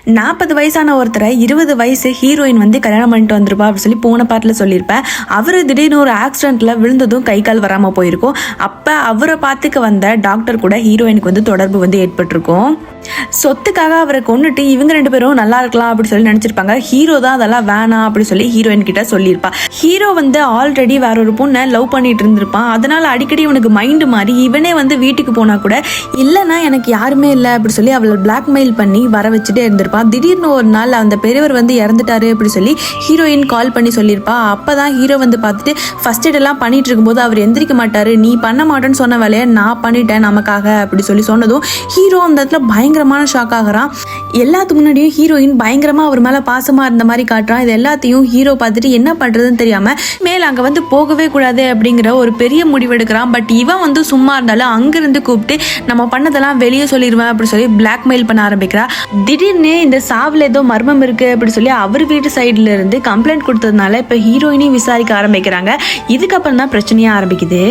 40 வயசான ஒருத்தரை 20 வயசு ஹீரோயின் வந்து கல்யாணம் பண்ணிட்டு வந்திருப்பா அப்படின்னு சொல்லி போன பாட்டில் சொல்லியிருப்பேன். அவர் திடீர்னு ஒரு ஆக்சிடென்ட்ல விழுந்ததும் கை கால் வராமல் போயிருக்கும். அப்போ அவரை பார்த்துக்க வந்த டாக்டர் கூட ஹீரோயினுக்கு வந்து தொடர்பு வந்து ஏற்பட்டிருக்கும். சொத்துக்காக அவரை கொண்டுட்டு இவங்க 2 பேரும் நல்லா இருக்கலாம் அப்படின்னு சொல்லி நினைச்சிருப்பாங்க. ஹீரோ தான் அதெல்லாம் வேணாம் அப்படின்னு சொல்லி ஹீரோயின் கிட்ட சொல்லியிருப்பா. ஹீரோ வந்து ஆல்ரெடி வேற ஒரு பொண்ணை லவ் பண்ணிட்டு இருந்திருப்பான். அதனால அடிக்கடி இவனுக்கு மைண்டு மாறி இவனே வந்து வீட்டுக்கு போனா கூட இல்லைன்னா எனக்கு யாருமே இல்லை அப்படி சொல்லி அவளை பிளாக்மெயில் பண்ணி வர வச்சுட்டே இருந்திருப்பான். திடீர்னு ஒரு நாள் அந்த பெரியவர் வந்து இறந்துட்டாரு அப்படி சொல்லி ஹீரோயின் கால் பண்ணி சொல்லியிருப்பா. அப்பதான் ஹீரோ வந்து பார்த்துட்டு ஃபர்ஸ்ட் எய்ட் எல்லாம் பண்ணிட்டு இருக்கும்போது அவர் எந்திரிக்க மாட்டாரு, நீ பண்ண மாட்டேன்னு சொன்ன வேலையை நான் பண்ணிட்டேன் நமக்காக அப்படி சொல்லி சொன்னதும் ஹீரோ அந்த இடத்துல பயங்கரமான ஷாக் ஆகிறான். எல்லாத்துக்கு முன்னாடியும் ஹீரோயின் பயங்கரமா அவர் மேல பாசமா இருந்த மாதிரி காட்டுறான். இது எல்லாத்தையும் ஹீரோ பார்த்துட்டு என்ன பண்றதுன்னு தெரியாம மேல அங்க வந்து போகவே கூடாது அப்படிங்கிற ஒரு பெரிய முடிவு எடுக்கிறான். பட் இவன் வந்து சும்மா இருந்தாலும் அங்கிருந்து கூப்பிட்டு நம்ம பண்ணதெல்லாம் வெளியே சொல்லிடுவேன் அப்படி சொல்லி பிளாக்மெயில் பண்ண ஆரம்பிக்கிறா. திடீர்னு இந்த சாவில் ஏதோ மர்மம் இருக்கு அப்படி சொல்லி அவர் வீட்டு சைட்ல இருந்து கம்ப்ளைண்ட் கொடுத்ததுனால இப்ப ஹீரோயினையும் விசாரிக்க ஆரம்பிக்கிறாங்க. இதுக்கப்புறம் தான் பிரச்சனையா ஆரம்பிக்குது.